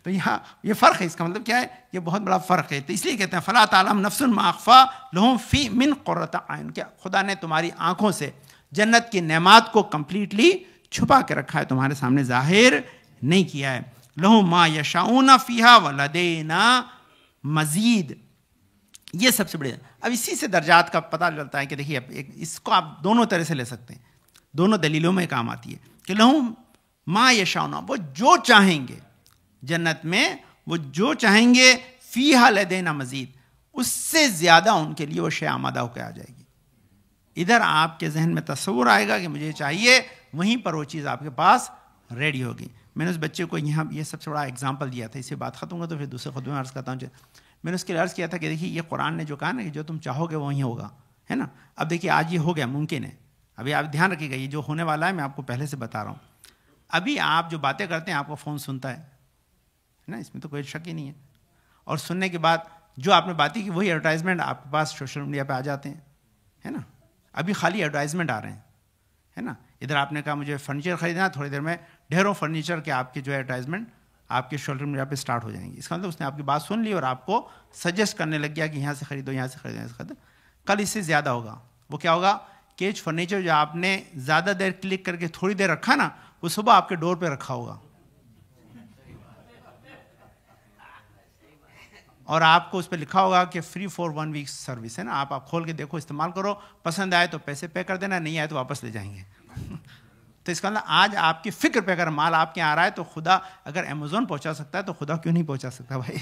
تو یہاں یہ فرق ہے. اس کا مطلب کیا ہے؟ یہ بہت بڑا فرق ہے. تو اس لیے کہتے ہیں فلا تعلم نفس ما اخفا لهم فی من قرۃ اعین، کہ خدا نے تمہاری آنکھوں سے جنت کی نعمات کو کمپلیٹلی چھپا کے رکھا ہے، تمہارے سامنے ظاہر نہیں کیا ہے. لهم ما یشاؤون فیہا ولدینا مزید. یہ سب سے بڑے. اب اسی سے درجات کا پتہ چلتا ہے کہ دیکھیے اس کو آپ دونوں طرح سے لے سکتے ہیں، دونوں دلیلوں میں کام آتی ہے کہ لهم ما یشاؤون، وہ جو چاہیں گے جنت میں، وہ جو چاہیں گے، فیہا لدینا مزید، اس سے زیادہ ان کے لیے وہ شے آمادہ ہو کے آ جائے گی. ادھر آپ کے ذہن میں تصور آئے گا کہ مجھے چاہیے، وہیں پر وہ چیز آپ کے پاس ریڈی ہوگی. میں نے اس بچے کو یہاں یہ سب سے بڑا اگزامپل دیا تھا. اس سے بات ختم ہوگا تو پھر دوسرے خطبے میں عرض کرتا ہوں. میں نے اس کے لیے عرض کیا تھا کہ دیکھیے یہ قرآن نے جو کہا نا کہ جو تم چاہو گے وہیں ہوگا، ہے نا. اب دیکھیے آج یہ ہو گیا، ممکن ہے. ابھی آپ دھیان رکھیے گا، یہ جو ہونے والا ہے میں آپ کو پہلے سے بتا رہا ہوں. ابھی آپ جو باتیں کرتے ہیں آپ کو فون سنتا ہے نا، اس میں تو کوئی شک ہی نہیں ہے. اور سننے کے بعد جو آپ نے باتیں کی وہی ایڈورٹائزمنٹ آپ کے پاس سوشل میڈیا پہ آ جاتے ہیں، ہے نا. ابھی خالی ایڈورٹائزمنٹ آ رہے ہیں، ہے نا. ادھر آپ نے کہا مجھے فرنیچر خریدنا، تھوڑی دیر میں ڈھیروں فرنیچر کے آپ کے جو ایڈورٹائزمنٹ آپ کے سوشل میڈیا پہ اسٹارٹ ہو جائیں گی. اس کا مطلب اس نے آپ کی بات سن لی اور آپ کو سجیسٹ کرنے لگ گیا کہ یہاں سے خریدو، یہاں سے خریدو، یہاں سے خریدو. کل اس سے زیادہ ہوگا. وہ کیا ہوگا کہ فرنیچر جو آپ نے زیادہ دیر کلک کر کے تھوڑی دیر رکھا نا، وہ صبح آپ کے ڈور پہ رکھا ہوگا اور آپ کو اس پہ لکھا ہوگا کہ فری فور 1 ویک سروس، ہے نا. آپ کھول کے دیکھو، استعمال کرو، پسند آئے تو پیسے پے کر دینا، نہیں آئے تو واپس لے جائیں گے. تو اس کا مطلب آج آپ کی فکر پہ اگر مال آپ کے یہاں آ رہا ہے تو خدا اگر امیزون پہنچا سکتا ہے تو خدا کیوں نہیں پہنچا سکتا بھائی.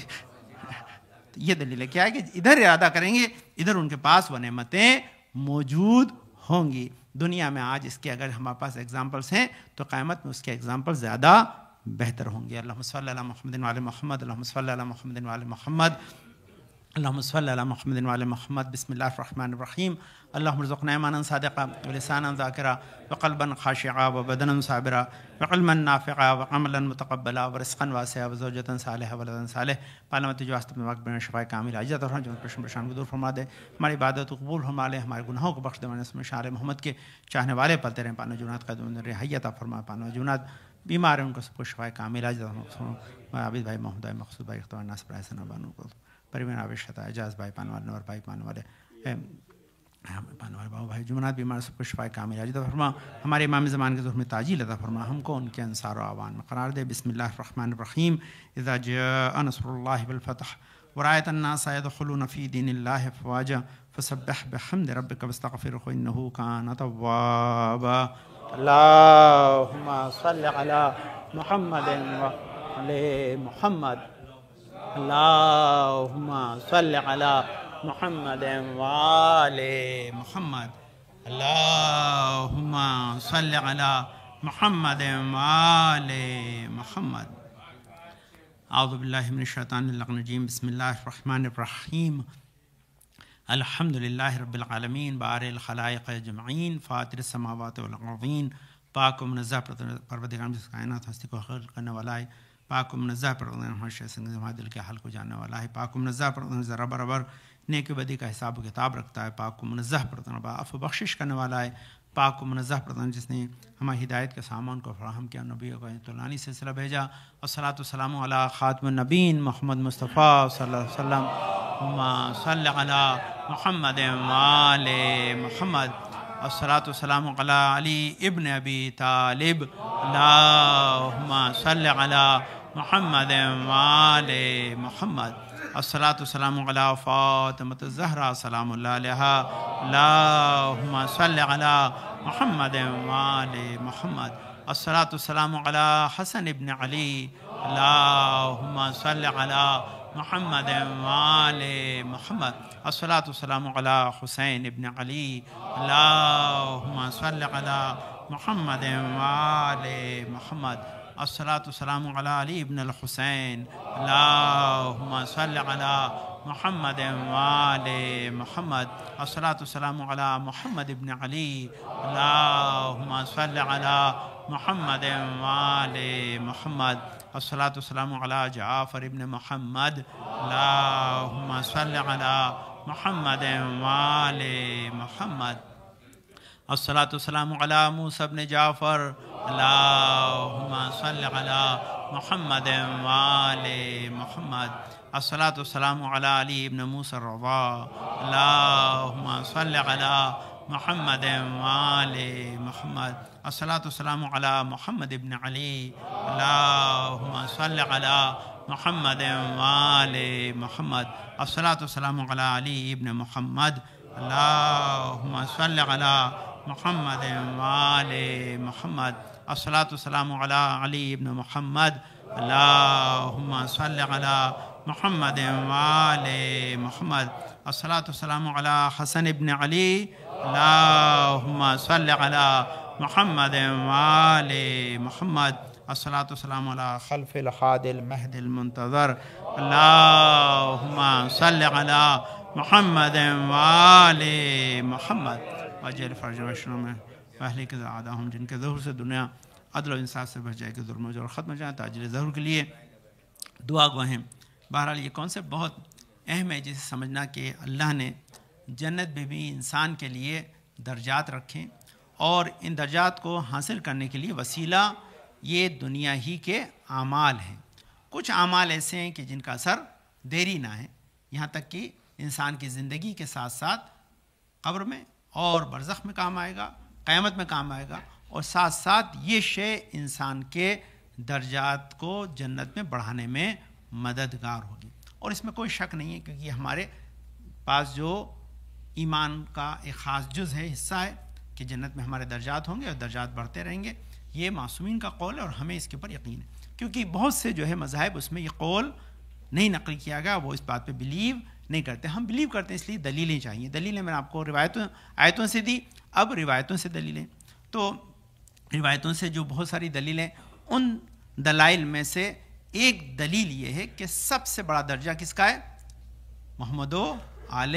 یہ دلیل ہے کیا ہے کہ ادھر ارادہ کریں گے ادھر ان کے پاس وہ نعمتیں موجود ہوں گی. دنیا میں آج اس کے اگر ہمارے پاس ایگزامپلس ہیں تو قیامت میں اس کے ایگزامپل زیادہ بہتر ہوں گے. اللہم صلی علی محمد وعلی محمد، اللہم صلی علی محمد وعلی محمد. اللهم صل على محمد وعلى محمد. بسم الله الرحمن الرحيم. اللهم ارزقنا ایمانا صادقا ولسانا ذاکرا وقلبا خاشعا وبدنا صابرا وعلما نافعا وعملا متقبلا ورزقا واسعا وزوجة صالحة ولدا صالح. پالمت جو آستہ میں واقع شفاء کامل عاجزت اور جو پریشان کو دور فرما دے. ہماری عبادت کو قبول فرما لے. ہمارے گناہوں کو بخش دے. ہمارے اسم شعر محمد کے چاہنے والے پلتے رہیں. پانو جنات قدم رہائی عطا فرما. پانو جنات بیمار ہیں ان کو سب کو شفاء کامل عاجزت. عابد بھائی محمود بھائی مقصود بھائی اختوار ناصر بھائی حسن بانو کو پروین آویش عطا اعجاز بھائی پانوال نور بھائی پانوالے پانوال بابو بھائی جمنات بیمار سب کو شفاء کامل عاجزت فرما. ہمارے امام زمان کے ظہور میں تاجیل عطا فرما. ہم کو ان کے انصار و اعوان میں قرار دے. بسم اللہ الرحمن الرحیم. اذا جاء نصر اللہ والفتح ورأيت الناس يدخلون في دين الله افواجا فسبح بحمد ربك واستغفره انه كان توابا. اللهم صل على محمد وعلى محمد. اللهم صل على محمد وعلى محمد. اللهم صل على محمد وعلى محمد. اعوذ باللہ من الشیطان الرجیم. بسم اللہ الرحمن الرحیم. الحمد للہ رب العالمین بارئ الخلائق اجمعین فاطر السماوات والارضین. پاک و منزہ پروردگار جس کائنات ہستی کو خلق کرنے والا ہے. پاک و منزہ پروردگار ہر شے سے ہمارے دل کے حال کو جاننے والا ہے. پاک و منزہ پروردگار ذرا برابر نیک و بدی کا حساب و کتاب رکھتا ہے. پاک و منزہ پروردگار عفو بخشش کرنے والا ہے. پاک و منزہ پردان جس نے ہماری ہدایت کے سامان کو فراہم کیا. نبیوں کو طولانی سلسلہ بھیجا. والصلاۃ والسلام علی خاتم النبیین محمد مصطفیٰ صلی اللہ علیہ وسلم. اللہم صل علی محمد وعلی محمد. والصلاۃ والسلام علی علی ابن ابی طالب. اللہم صل علی محمد وعلی محمد. الصلاۃ والسلام علی فاطمۃ الزہرا سلام اللہ علیہا. اللہم صل علی محمد وعلی محمد. الصلاۃ والسلام علی حسن ابن علی. اللہم صل علی محمد وعلی محمد. الصلاۃ والسلام علی حسین ابن علی. اللہم صل علی محمد وعلی محمد. الصلاۃ والسلام علی علی ابن الحسین. اللہم صل علی محمد وعلی محمد. الصلاۃ والسلام علی محمد ابن علی. اللہم صل علی محمد وعلی محمد. الصلاۃ والسلام علی جعفر ابن محمد. اللہم صل علی محمد وعلی محمد. الصلاۃ والسلام علی موسیٰ ابن جعفر. اللہم صل علی محمد وعلی محمد. الصلاۃ والسلام علی علی ابن موسیٰ الرضا. اللہم صل علی محمد وعلی محمد. الصلاۃ والسلام علی محمد ابن علی. اللہم صل علی محمد وعلی محمد. الصلاۃ والسلام علی علی ابن محمد. اللہم صل علی محمد وعلی محمد. الصلاۃ والسلام علی علی ابن محمد. اللہم صل علی محمد وعلی محمد. الصلاۃ والسلام علی حسن ابن علی. اللہم صل علی محمد وعلی محمد. الصلاۃ والسلام علی خلف الحاد المہد المنتظر. اللہم صل علی محمد وعلی محمد. وجل فرج وشنوں میں اہلی کے زیادہ ہم جن کے ظہور سے دنیا عدل و انصاف سے بچ جائے کہ ظلم و جور ختم ہو جائے. تاجر ظہور کے لیے دعا گو ہیں. بہرحال یہ کانسیپٹ بہت اہم ہے جسے سمجھنا کہ اللہ نے جنت میں بھی انسان کے لیے درجات رکھیں اور ان درجات کو حاصل کرنے کے لیے وسیلہ یہ دنیا ہی کے اعمال ہیں. کچھ اعمال ایسے ہیں کہ جن کا اثر دیری نہ ہے. یہاں تک کہ انسان کی زندگی کے ساتھ ساتھ قبر میں اور برزخ میں کام آئے گا, قیامت میں کام آئے گا, اور ساتھ ساتھ یہ شے انسان کے درجات کو جنت میں بڑھانے میں مددگار ہوگی. اور اس میں کوئی شک نہیں ہے کیونکہ ہمارے پاس جو ایمان کا ایک خاص جز ہے, حصہ ہے کہ جنت میں ہمارے درجات ہوں گے اور درجات بڑھتے رہیں گے. یہ معصومین کا قول ہے اور ہمیں اس کے اوپر یقین ہے کیونکہ بہت سے جو ہے مذاہب اس میں یہ قول نہیں نقل کیا گیا, وہ اس بات پہ بلیو نہیں کرتے. ہم بلیو کرتے ہیں اس لیے دلیلیں چاہیے. دلیلیں میں نے آپ کو آیتوں سے دی, اب روایتوں سے دلیلیں. تو روایتوں سے جو بہت ساری دلیلیں, ان دلائل میں سے ایک دلیل یہ ہے کہ سب سے بڑا درجہ کس کا ہے؟ محمد و آل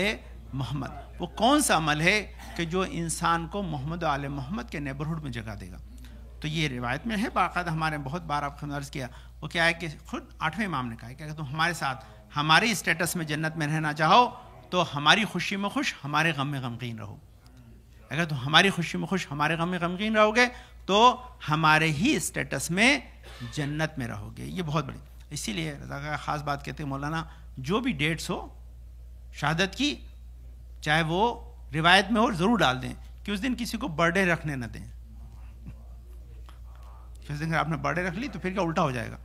محمد. وہ کون سا عمل ہے کہ جو انسان کو محمد و آل محمد کے نیبرہڈ میں جگہ دے گا؟ تو یہ روایت میں ہے باقاعدہ، ہمارے بہت بار آپ نے عرض کیا. وہ کیا ہے کہ خود 8ویں امام نے کہا ہے کہ اگر تم ہمارے ساتھ ہماری اسٹیٹس میں جنت میں رہنا چاہو تو ہماری خوشی میں خوش، ہمارے غم میں غمگین رہو. اگر تم ہماری خوشی میں خوش، ہمارے غم میں غمگین رہو گے تو ہمارے ہی اسٹیٹس میں جنت میں رہو گے. یہ بہت بڑی، اسی لیے رضا کا خاص بات کہتے ہیں مولانا، جو بھی ڈیٹس ہو شہادت کی، چاہے وہ روایت میں ہو، ضرور ڈال دیں کہ اس دن کسی کو برتھ ڈے رکھنے نہ دیں. اس دن اگر آپ نے برتھ ڈے رکھ لی تو پھر کیا الٹا ہو جائے گا.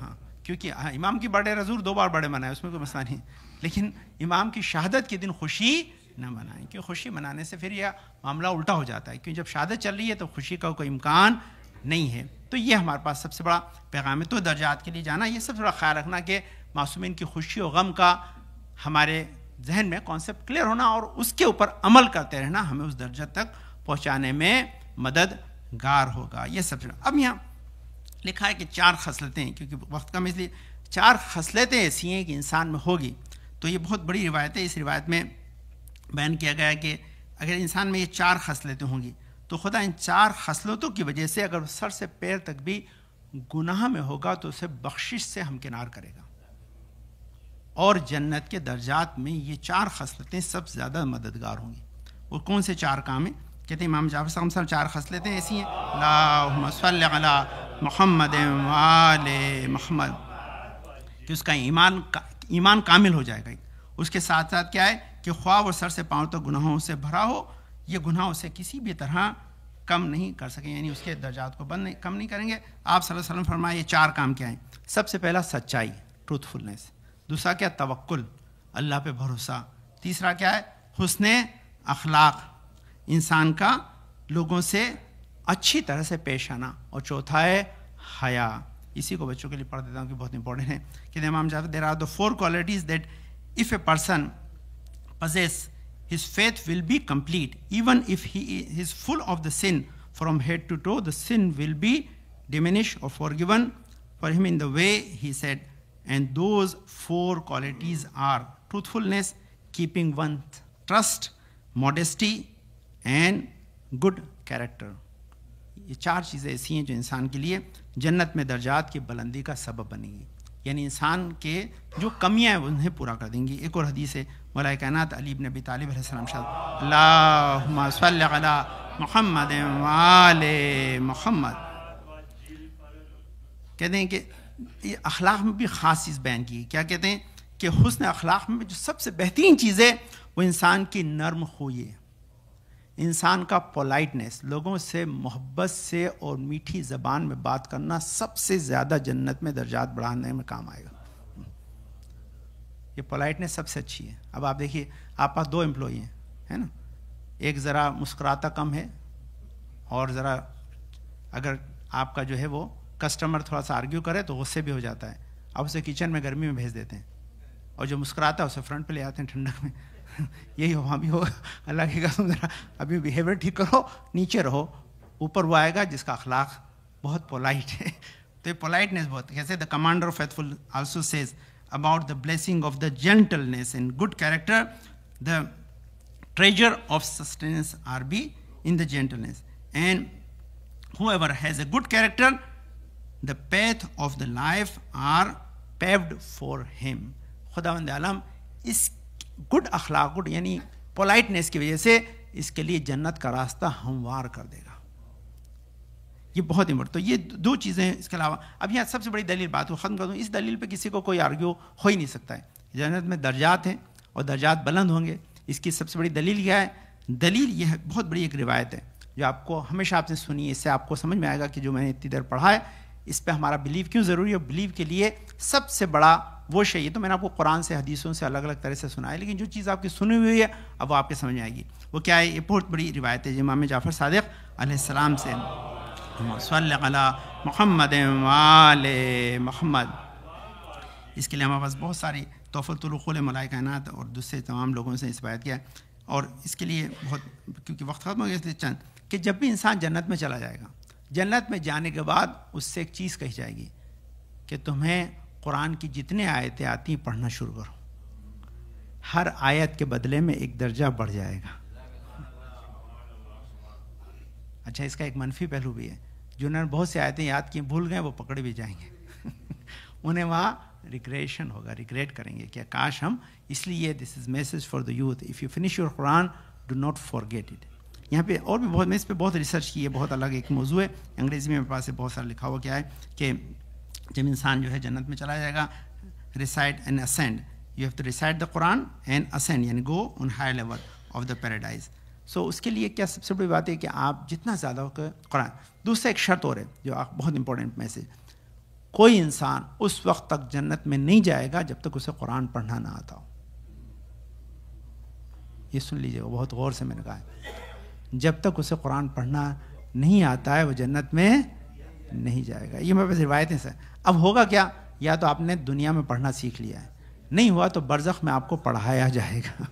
ہاں کیونکہ امام کی برتھ ڈے ضرور 2 بار برتھ ڈے منائے، اس میں کوئی مسئلہ نہیں، لیکن امام کی شہادت کے دن خوشی نہ منائیں، کیونکہ خوشی منانے سے پھر یہ معاملہ الٹا ہو جاتا ہے، کیونکہ جب شہادت چل رہی ہے تو خوشی کا کوئی امکان نہیں ہے. تو یہ ہمارے پاس سب سے بڑا پیغام ہے. تو درجات کے لیے جانا، یہ سب سے بڑا خیال رکھنا کہ معصومین کی خوشی و غم کا ہمارے ذہن میں کانسیپٹ کلیئر ہونا اور اس کے اوپر عمل کرتے رہنا ہمیں اس درجہ تک پہنچانے میں مددگار ہوگا. یہ سب سے. اب یہاں لکھا ہے کہ 4 خصلتیں، کیونکہ وقت کم اس لیے 4 خصلتیں ایسی ہیں کہ انسان میں ہوگی. تو یہ بہت بڑی روایت ہے. اس روایت میں بیان کیا گیا ہے کہ اگر انسان میں یہ 4 خصلتیں ہوں گی تو خدا ان 4 خصلتوں کی وجہ سے اگر سر سے پیر تک بھی گناہ میں ہوگا تو اسے بخشش سے ہمکنار کرے گا. اور جنت کے درجات میں یہ 4 خصلتیں سب سے زیادہ مددگار ہوں گی. وہ کون سے 4 کام ہیں؟ کہتے ہیں امام جعفر صاحب 4 خصلتیں ایسی ہیں. اللہم صلی علی محمد و آل محمد، کہ اس کا ایمان کامل ہو جائے گا. اس کے ساتھ ساتھ کیا ہے کہ خواہ وہ سر سے پاؤں تک گناہوں سے بھرا ہو، یہ گناہ اسے کسی بھی طرح کم نہیں کر سکیں، یعنی اس کے درجات کو کم نہیں کریں گے. آپ صلی اللہ علیہ وسلم فرمائے یہ 4 کام کیا ہیں؟ سب سے پہلا سچائی، ٹروتھ فلنس. دوسرا کیا؟ توکل، اللہ پہ بھروسہ. تیسرا کیا ہے؟ حسن اخلاق، انسان کا لوگوں سے اچھی طرح سے پیش آنا. اور چوتھا ہے حیا. اسی کو بچوں کے لیے پڑھ دیتا ہوں کہ بہت امپورٹنٹ ہے. کہ امام جعفر there are the 4 qualities that if a person possess, his faith will be complete. Even if he is full of the sin from head to toe, the sin will be diminished or forgiven for him in the way he said. And those 4 qualities are truthfulness, keeping one's trust, modesty and good character. یہ 4 چیزیں ایسی ہیں جو انسان کے لیے جنت میں درجات کی بلندی کا سبب بنیں گی، یعنی انسان کے جو کمیاں ہیں انہیں پورا کر دیں گی. ایک اور حدیث ہے مولا کائنات علی بن ابی طالب علیہ السلام شاہد اللہم صلی علی محمد و آل محمد. کہتے ہیں کہ یہ اخلاق میں بھی خاص چیز بیان کی. کیا کہتے ہیں کہ حسن اخلاق میں جو سب سے بہترین چیز ہے وہ انسان کی نرم خوئی ہے، انسان کا پولائٹنس، لوگوں سے محبت سے اور میٹھی زبان میں بات کرنا سب سے زیادہ جنت میں درجات بڑھانے میں کام آئے گا. یہ پولائٹنس سب سے اچھی ہے. اب آپ دیکھیے آپ پاس 2 امپلائی ہیں، ہے نا، ایک ذرا مسکراتا کم ہے اور ذرا اگر آپ کا جو ہے وہ کسٹمر تھوڑا سا آرگیو کرے تو غصے بھی ہو جاتا ہے. آپ اسے کچن میں گرمی میں بھیج دیتے ہیں اور جو مسکراتا ہے اسے فرنٹ پہ لے آتے ہیں ٹھنڈک میں. یہی وہاں بھی ہوگا. اللہ کی قسم ذرا ابھی بیہیویئر ٹھیک کرو، نیچے رہو، اوپر وہ آئے گا جس کا اخلاق بہت پولائٹ ہے. تو یہ پولائٹنس بہت کیسے the commander of faithful also says about the blessing of the gentleness and good character, the treasure of sustenance are be in the gentleness, and whoever has a good character, the path of the life are paved for him. خداوند عالم اس گڈ اخلاق، گڈ یعنی پولائٹنس کی وجہ سے اس کے لیے جنت کا راستہ ہموار کر دے گا. یہ بہت امپورٹنٹ. تو یہ 2 چیزیں. اس کے علاوہ اب یہاں سب سے بڑی دلیل بات کو ختم کر دوں. اس دلیل پہ کسی کو کوئی آرگیو ہو ہی نہیں سکتا ہے. جنت میں درجات ہیں اور درجات بلند ہوں گے. اس کی سب سے بڑی دلیل کیا ہے؟ دلیل یہ ہے، بہت بڑی ایک روایت ہے جو آپ کو ہمیشہ آپ نے سنی ہے. اس سے آپ کو سمجھ میں آئے گا کہ جو میں نے اتنی دیر پڑھا ہے اس پہ ہمارا بلیو کیوں ضروری ہے. بلیو کے لیے سب سے بڑا وہ شے، یہ تو میں نے آپ کو قرآن سے حدیثوں سے الگ الگ طرح سے سنا ہے، لیکن جو چیز آپ کی سنی ہوئی ہے اب وہ آپ کے سمجھ میں آئے گی. وہ کیا ہے؟ یہ بہت بڑی روایت ہے امام جعفر صادق علیہ السلام سے. صلی علی محمد و آل محمد. اس کے لیے ہمارے پاس بہت ساری تحفۃ العقول مولا کائنات اور دوسرے تمام لوگوں سے اس بات کیا ہے. اور اس کے لیے بہت، کیونکہ وقت ختم ہو گیا اس لیے چند کہ جب بھی انسان جنت میں چلا جائے گا، جنت میں جانے کے بعد اس سے ایک چیز کہی جائے گی کہ تمہیں قرآن کی جتنے آیتیں آتی ہیں پڑھنا شروع کرو. ہر آیت کے بدلے میں ایک درجہ بڑھ جائے گا. اچھا اس کا ایک منفی پہلو بھی ہے، جنہوں نے بہت سی آیتیں یاد کی بھول گئے وہ پکڑے بھی جائیں گے انہیں وہاں ریگریشن ہوگا، ریگریٹ کریں گے کہ کاش ہم. اس لیے this is message for the youth, if you finish your Quran do not forget it. یہاں پہ اور بھی بہت، میں اس پہ بہت ریسرچ کی ہے، بہت الگ ایک موضوع ہے، انگریزی میں میرے پاس ہے بہت سارا لکھا ہوا کیا ہے کہ جب انسان جو ہے جنت میں چلا جائے گا، recite and ascend, you have to recite the Quran and ascend, یعنی go on high level of the paradise. So اس کے لیے کیا سب سے بڑی بات ہے کہ آپ جتنا زیادہ ہو قرآن. دوسرا ایک شرط اور ہے جو بہت امپورٹنٹ میسج، کوئی انسان اس وقت تک جنت میں نہیں جائے گا جب تک اسے قرآن پڑھنا نہ آتا ہو. یہ سن لیجیے، بہت غور سے میں نے کہا ہے، جب تک اسے قرآن پڑھنا نہیں آتا ہے وہ جنت میں نہیں جائے گا. یہ میرے پاس روایتیں سے. اب ہوگا کیا، یا تو آپ نے دنیا میں پڑھنا سیکھ لیا ہے، نہیں ہوا تو برزخ میں آپ کو پڑھایا جائے گا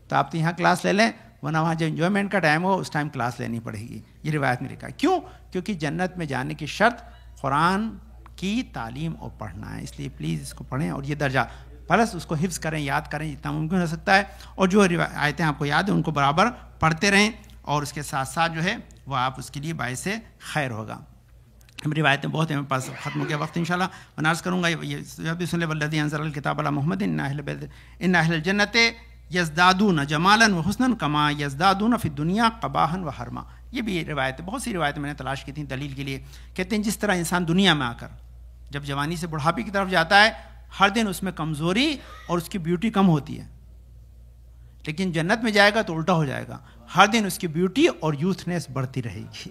تو آپ تو یہاں کلاس لے لیں، ورنہ وہاں جو انجوائمنٹ کا ٹائم ہو اس ٹائم کلاس لینی پڑے گی. یہ روایت میں لکھا ہے. کیوں؟ کیونکہ جنت میں جانے کی شرط قرآن کی تعلیم اور پڑھنا ہے. اس لیے پلیز اس کو پڑھیں اور یہ درجہ پلس اس کو حفظ کریں، یاد کریں جتنا ممکن ہو سکتا ہے، اور جو آیتیں آپ کو یاد ہیں ان کو برابر پڑھتے رہیں، اور اس کے ساتھ ساتھ جو ہے وہ آپ اس کے لیے باعث خیر ہوگا. روایتیں بہت ہیں، میرے پاس ختم ہو گیا وقت انشاءاللہ. میں عرض کروں گا یہ بھی سن لیں، والذی انزل الکتاب علی محمد ان اہل الجنت یزدادون جمالا و حسنا کما یزدادون فی الدنیا قباحا و حرما. یہ بھی روایتیں، بہت سی روایتیں میں نے تلاش کی تھیں دلیل کے لیے. کہتے ہیں جس طرح انسان دنیا میں آ کر جب جوانی سے بڑھاپے کی طرف جاتا ہے، ہر دن اس میں کمزوری اور اس کی بیوٹی کم ہوتی ہے، لیکن جنت میں جائے گا تو الٹا ہو جائے گا، ہر دن اس کی بیوٹی اور یوتھنیس بڑھتی رہے گی.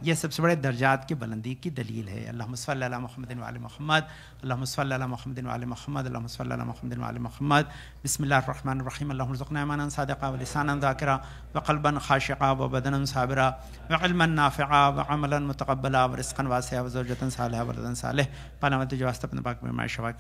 یہ سب سے بڑے درجات کی بلندی کی دلیل ہے. اللہم صلی علی محمد و علی محمد، اللہم صلی علی محمد و علی محمد، اللہم صلی علی محمد و علی محمد. بسم اللہ الرحمن الرحیم. اللہم ارزقنا ایمانا صادقا و لسانا ذاکرا و قلبا خاشعا و بدنا صابرا و علما نافعا و عملا متقبلا و رزقا واسعا و زوجتا صالحا و ولدا صالح. پانا مت جو واسطہ اپنے پاک میں شفا